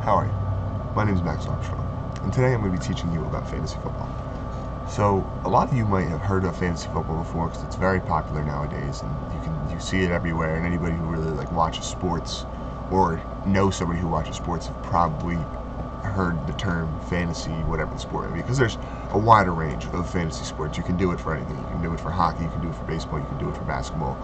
How are you? My name is Max Armstrong, and today I'm going to be teaching you about fantasy football. So, a lot of you might have heard of fantasy football before because it's very popular nowadays, and you see it everywhere. And anybody who really watches sports or knows somebody who watches sports have probably heard the term fantasy, whatever the sport may be, because there's a wider range of fantasy sports. You can do it for anything. You can do it for hockey. You can do it for baseball. You can do it for basketball.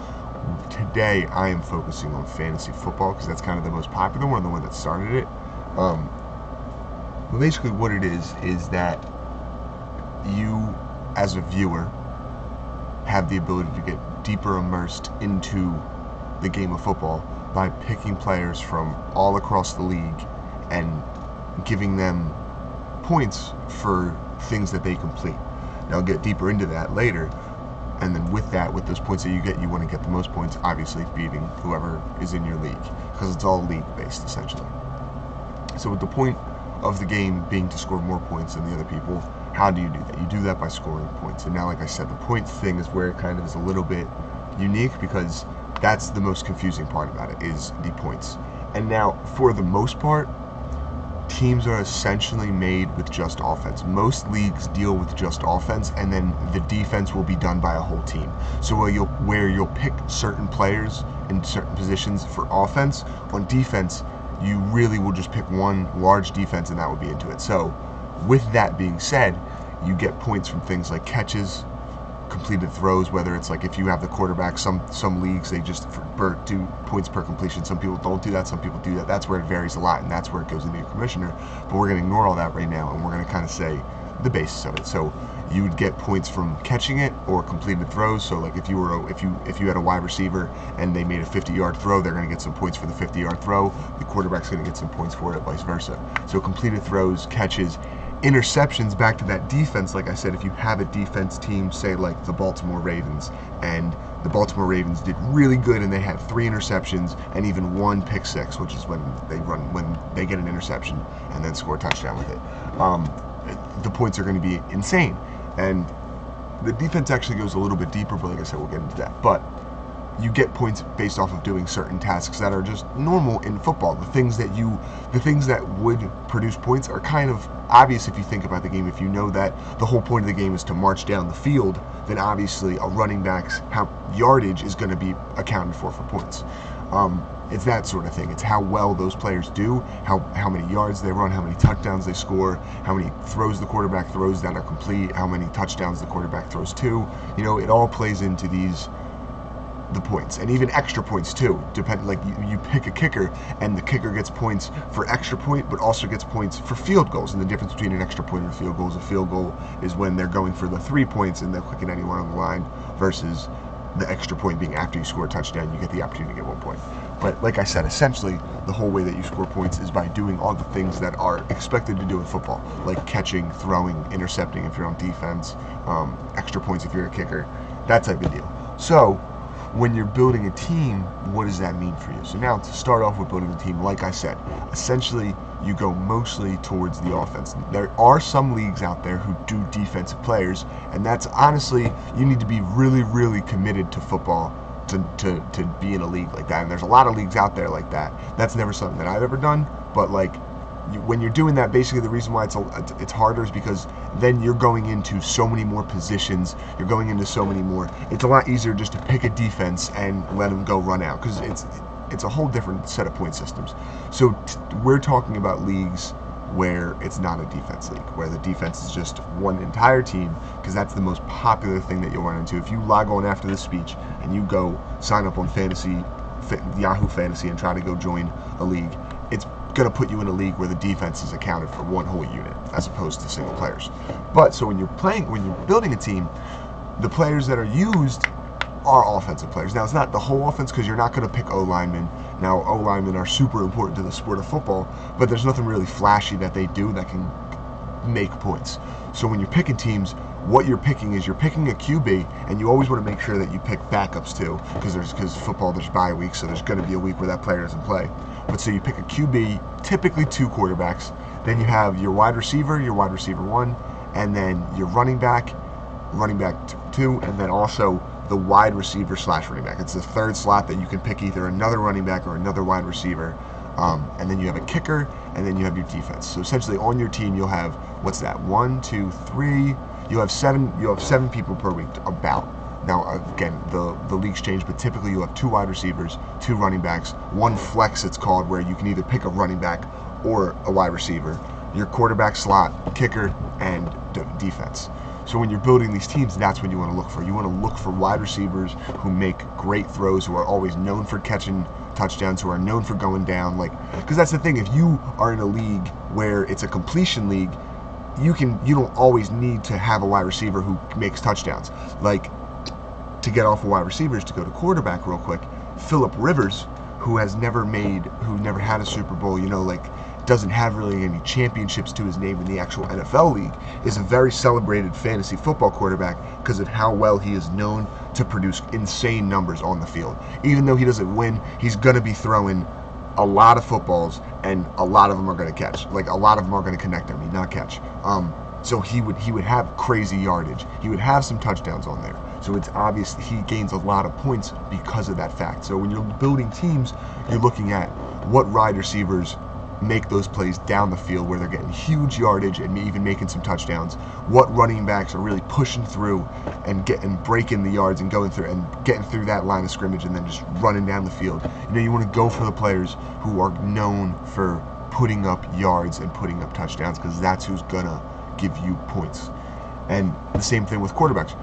Today, I am focusing on fantasy football because that's kind of the most popular one, the one that started it. But basically what it is that you, as a viewer, have the ability to get deeper immersed into the game of football by picking players from all across the league and giving them points for things that they complete. Now I'll get deeper into that later, and then with those points that you get, you want to get the most points, obviously beating whoever is in your league, because it's all league based essentially. So with the point of the game being to score more points than the other people, how do you do that? You do that by scoring points. And now, like I said, the point thing is where it kind of is a little bit unique because that's the most confusing part about it, is the points. And now, for the most part, teams are essentially made with just offense. Most leagues deal with just offense, and then the defense will be done by a whole team. So where you'll pick certain players in certain positions for offense, on defense, you really will just pick one large defense and that would be into it. So with that being said, you get points from things like catches, completed throws, whether it's like if you have the quarterback, some leagues they just do points per completion. Some people don't do that, some people do that. That's where it varies a lot, and that's where it goes into your commissioner. But we're going to ignore all that right now, and we're going to kind of say the basis of it. So you would get points from catching it or completed throws. So like if you had a wide receiver and they made a 50-yard throw, they're going to get some points for the 50-yard throw. The quarterback's going to get some points for it, vice versa. So completed throws, catches, interceptions. Back to that defense, like I said, if you have a defense team, say like the Baltimore Ravens, and the Baltimore Ravens did really good and they had 3 interceptions and even 1 pick six, which is when they get an interception and then score a touchdown with it, the points are going to be insane. And the defense actually goes a little bit deeper, but like I said, we'll get into that. But you get points based off of doing certain tasks that are just normal in football. The things that would produce points are kind of obvious if you think about the game. If you know that the whole point of the game is to march down the field, then obviously a running back's yardage is going to be accounted for points. It's that sort of thing. It's how well those players do, how many yards they run, how many touchdowns they score, how many throws the quarterback throws that are complete, how many touchdowns the quarterback throws to. It all plays into the points, and even extra points too. Like you pick a kicker, and the kicker gets points for extra point, but also gets points for field goals. And the difference between an extra point and a field goal is when they're going for the 3 points and they're clicking anyone on the line, versus the extra point being after you score a touchdown, you get the opportunity to get 1 point. But like I said, essentially the whole way that you score points is by doing all the things that are expected to do in football, like catching, throwing, intercepting if you're on defense, extra points if you're a kicker, that type of deal. So when you're building a team, what does that mean for you? So now, to start off with building a team, like I said, essentially you go mostly towards the offense. There are some leagues out there who do defensive players, and that's honestly, you need to be really, really committed to football to be in a league like that. And there's a lot of leagues out there like that. That's never something that I've ever done, but when you're doing that, basically the reason why it's harder is because then you're going into so many more positions. You're going into so many more. It's a lot easier just to pick a defense and let them go run out, because it's a whole different set of point systems. So we're talking about leagues where it's not a defense league, where the defense is just one entire team, because that's the most popular thing that you'll run into. If you log on after this speech and you go sign up on Yahoo Fantasy and try to go join a league, it's going to put you in a league where the defense is accounted for one whole unit as opposed to single players. But so when you're building a team, the players that are used are offensive players. Now, it's not the whole offense, because you're not going to pick O-linemen. Now, O-linemen are super important to the sport of football, but there's nothing really flashy that they do that can make points. So when you're picking teams, what you're picking is you're picking a QB, and you always want to make sure that you pick backups too, because football, there's bye weeks, so there's going to be a week where that player doesn't play. But so you pick a QB, typically 2 quarterbacks, then you have your wide receiver 1, and then your running back 2, and then also the wide receiver / running back. It's the third slot that you can pick either another running back or another wide receiver And then you have a kicker, and then you have your defense. So essentially, on your team, you'll have what's that? 1, 2, 3. You have seven people per week about. Now again, the leagues change, but typically you have 2 wide receivers, 2 running backs, 1 flex it's called, where you can either pick a running back or a wide receiver, your quarterback slot, kicker, and defense. So when you're building these teams, that's what you want to look for. You want to look for wide receivers who make great throws, who are always known for catching touchdowns, who are known for going down. Because that's the thing. If you are in a league where it's a completion league, you don't always need to have a wide receiver who makes touchdowns. Like, to get off of wide receivers, to go to quarterback real quick, Phillip Rivers, who never had a Super Bowl, doesn't have really any championships to his name in the actual NFL league, is a very celebrated fantasy football quarterback because of how well he is known to produce insane numbers on the field. Even though he doesn't win, he's going to be throwing a lot of footballs, and a lot of them are going to catch. Like, a lot of them are going to connect, not catch. So he would have crazy yardage. He would have some touchdowns on there. So it's obvious he gains a lot of points because of that fact. So when you're building teams, you're looking at what wide receivers make those plays down the field where they're getting huge yardage and even making some touchdowns. What running backs are really pushing through and breaking the yards and going through and getting through that line of scrimmage and then just running down the field. You want to go for the players who are known for putting up yards and putting up touchdowns, because that's who's gonna give you points. And the same thing with quarterbacks.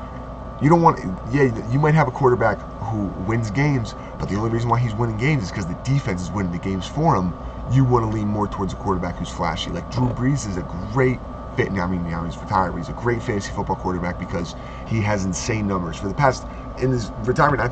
You don't want, you might have a quarterback who wins games, but the only reason why he's winning games is because the defense is winning the games for him. You want to lean more towards a quarterback who's flashy. Like Drew Brees is a great fit. Now he's retired, but he's a great fantasy football quarterback because he has insane numbers. For the past, in his retirement,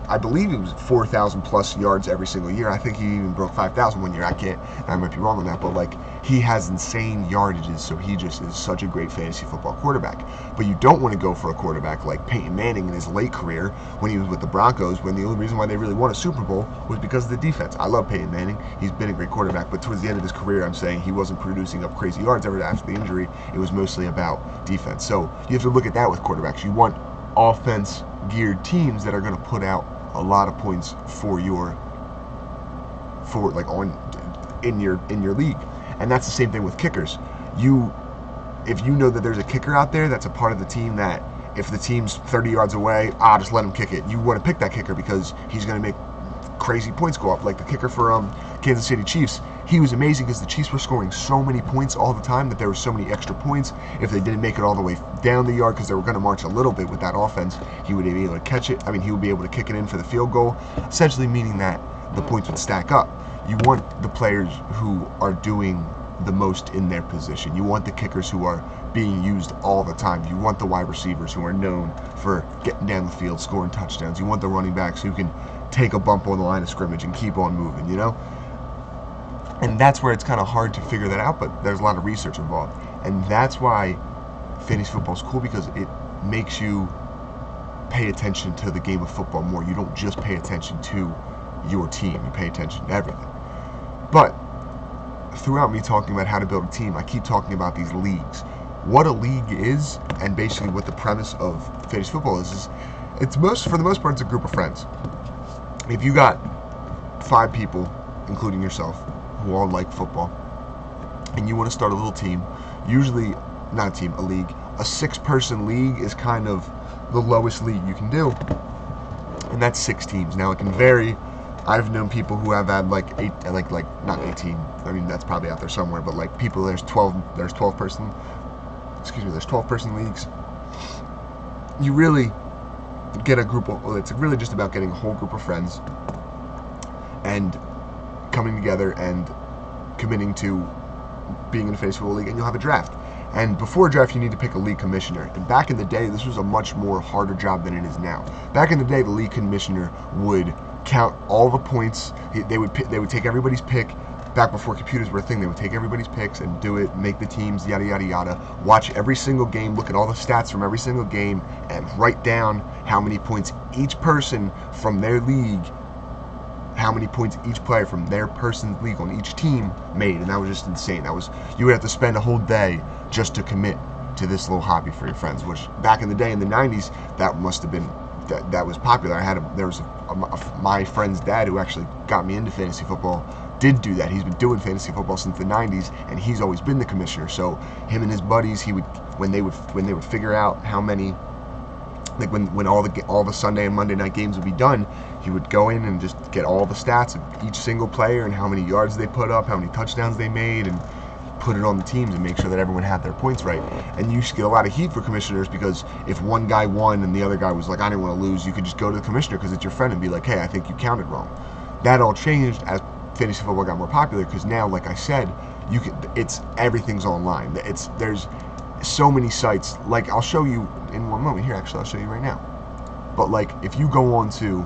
I believe he was 4,000 plus yards every single year. I think he even broke 5,000 one year. I might be wrong on that, but he has insane yardages, so he just is such a great fantasy football quarterback. But you don't want to go for a quarterback like Peyton Manning in his late career when he was with the Broncos, when the only reason why they really won a Super Bowl was because of the defense. I love Peyton Manning. He's been a great quarterback, but towards the end of his career, I'm saying he wasn't producing up crazy yards ever after the injury. It was mostly about defense. So you have to look at that with quarterbacks. You want offense geared teams that are going to put out a lot of points in your league. And that's the same thing with kickers. If you know that there's a kicker out there that's a part of the team that if the team's 30 yards away, just let him kick it. You want to pick that kicker because he's going to make crazy points go up. Like the kicker for Kansas City Chiefs, he was amazing because the Chiefs were scoring so many points all the time that there were so many extra points. If they didn't make it all the way down the yard because they were going to march a little bit with that offense, he would be able to catch it. He would be able to kick it in for the field goal, essentially meaning that the points would stack up. You want the players who are doing the most in their position. You want the kickers who are being used all the time. You want the wide receivers who are known for getting down the field, scoring touchdowns. You want the running backs who can take a bump on the line of scrimmage and keep on moving, And that's where it's kind of hard to figure that out, but there's a lot of research involved. And that's why fantasy football is cool, because it makes you pay attention to the game of football more. You don't just pay attention to your team. You pay attention to everything. But throughout me talking about how to build a team, I keep talking about these leagues. What a league is, and basically what the premise of fantasy football is for the most part, it's a group of friends. If you got 5 people, including yourself, who all like football, and you want to start a little team, usually, not a team, a league, a 6-person league is kind of the lowest league you can do, and that's 6 teams. Now, it can vary. I've known people who have had not 18, that's probably out there somewhere, but people, there's 12-person leagues. You really get a group of, it's really just about getting a whole group of friends and coming together and committing to being in a fantasy football league, and you'll have a draft. And before a draft, you need to pick a league commissioner. And back in the day, this was a much more harder job than it is now. Back in the day, the league commissioner would count all the points. They would take everybody's pick. Back before computers were a thing, they would take everybody's picks and do it, make the teams, yada, yada, yada, watch every single game, look at all the stats from every single game, and write down how many points each person from their league, how many points each player from their person's league on each team made. And that was just insane. You would have to spend a whole day just to commit to this little hobby for your friends, which back in the day, in the 90s, that must have been, that was popular. There was my friend's dad who actually got me into fantasy football did do that. He's been doing fantasy football since the 90s, and he's always been the commissioner. So him and his buddies, when they would figure out how many, like when all the Sunday and Monday night games would be done, he would go in and just get all the stats of each single player and how many yards they put up, how many touchdowns they made, and put it on the teams and make sure that everyone had their points right. And you used to get a lot of heat for commissioners because if one guy won and the other guy was like, I didn't want to lose, you could just go to the commissioner because it's your friend and be like, hey, I think you counted wrong. That all changed as fantasy football got more popular because now, like I said, everything's online. There's so many sites. Like, I'll show you in one moment. Here, actually, I'll show you right now. But like, if you go on to,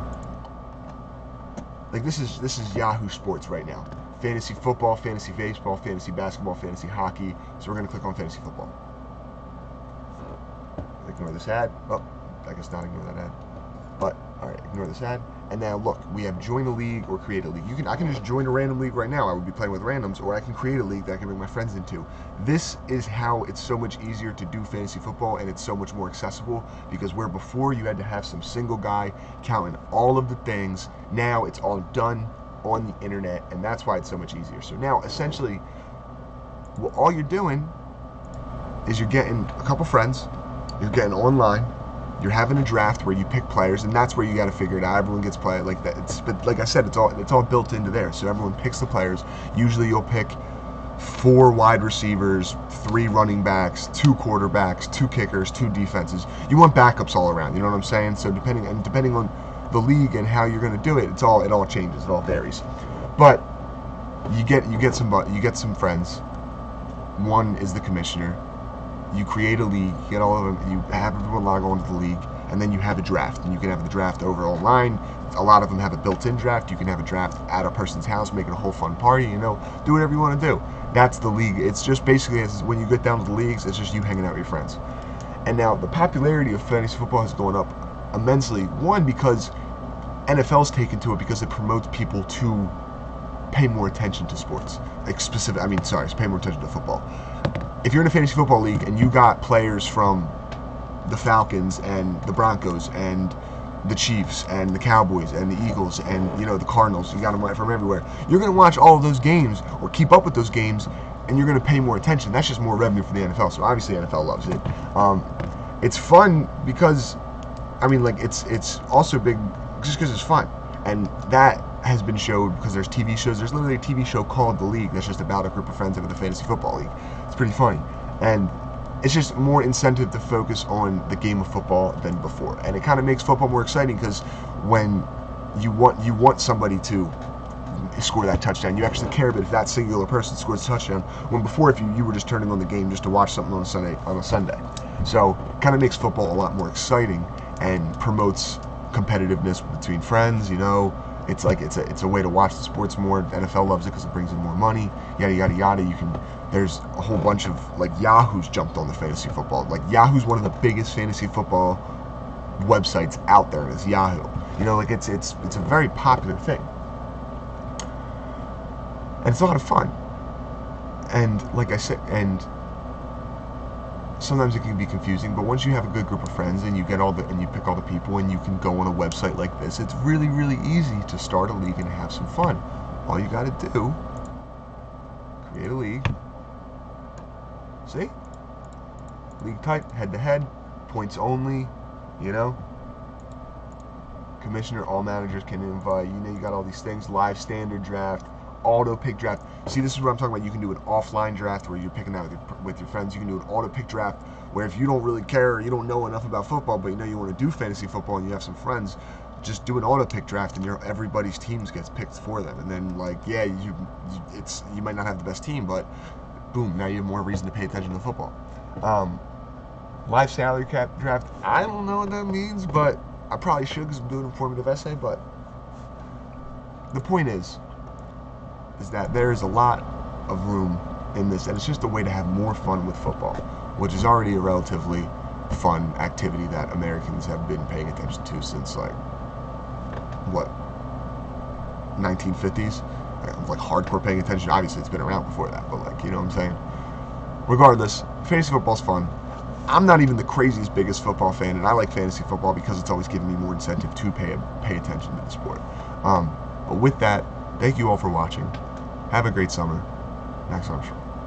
like, this is Yahoo Sports right now. Fantasy football, fantasy baseball, fantasy basketball, fantasy hockey. So we're going to click on fantasy football. Ignore this ad. Oh, I guess not ignore that ad. But, alright, ignore this ad. And now look, we have join a league or create a league. I can just join a random league right now. I would be playing with randoms, or I can create a league that I can bring my friends into. This is how it's so much easier to do fantasy football, and it's so much more accessible, because where before you had to have some single guy counting all of the things, now it's all done on the internet, and that's why it's so much easier. So now, essentially, well, all you're doing is you're getting a couple friends, you're getting online, you're having a draft where you pick players, and that's where you got to figure it out. Everyone gets played like that. But like I said, it's all built into there. So everyone picks the players. Usually you'll pick 4 wide receivers, 3 running backs, 2 quarterbacks, 2 kickers, 2 defenses. You want backups all around. You know what I'm saying? So depending on the league and how you're going to do it, it all changes. It all varies. But you get some friends. One is the commissioner. You create a league, you get all of them, you have everyone log on to the league, and then you have a draft. And you can have the draft over online. A lot of them have a built-in draft. You can have a draft at a person's house, make it a whole fun party, do whatever you want to do. That's the league. It's just basically, when you get down to the leagues, it's just you hanging out with your friends. And now the popularity of fantasy football has gone up immensely. One, because NFL's taken to it because it promotes people to pay more attention to sports. Pay more attention to football. If you're in a fantasy football league and you got players from the Falcons and the Broncos and the Chiefs and the Cowboys and the Eagles and the Cardinals, you got them right from everywhere, you're going to watch all of those games or keep up with those games, and you're going to pay more attention. That's just more revenue for the NFL. So obviously NFL loves it. It's fun because it's also big just because it's fun, and that has been showed because there's TV shows. There's literally a TV show called The League that's just about a group of friends in the fantasy football league. It's pretty funny, and it's just more incentive to focus on the game of football than before, and it kind of makes football more exciting because when you want somebody to score that touchdown, you actually care about if that singular person scores a touchdown. When before, if you were just turning on the game just to watch something on a Sunday, so it kind of makes football a lot more exciting and promotes competitiveness between friends. It's like it's a way to watch the sports more. The NFL loves it because it brings in more money. Yada yada yada. There's a whole bunch of Yahoo's jumped on the fantasy football. Yahoo's one of the biggest fantasy football websites out there. Is Yahoo. It's a very popular thing, and it's a lot of fun. And like I said, and sometimes it can be confusing, but once you have a good group of friends and you pick all the people and you can go on a website like this, it's really, really easy to start a league and have some fun. All you got to do, create a league. See? League type, head-to-head, points only, Commissioner, all managers can invite, you got all these things, live standard draft, auto pick draft. See, this is what I'm talking about. You can do an offline draft where you're picking out with your friends. You can do an auto pick draft where if you don't really care or you don't know enough about football, but you want to do fantasy football and you have some friends, just do an auto pick draft and everybody's teams gets picked for them. And then you might not have the best team, but boom, now you have more reason to pay attention to football. Live salary cap draft. I don't know what that means, but I probably should because I'm doing an informative essay. But the point is that there is a lot of room in this, and it's just a way to have more fun with football, which is already a relatively fun activity that Americans have been paying attention to since 1950s. Hardcore paying attention. Obviously it's been around before that, but you know what I'm saying. Regardless, fantasy football's fun. I'm not even the craziest biggest football fan, and I like fantasy football because it's always given me more incentive to pay attention to the sport. But with that, thank you all for watching. Have a great summer. Max Armstrong.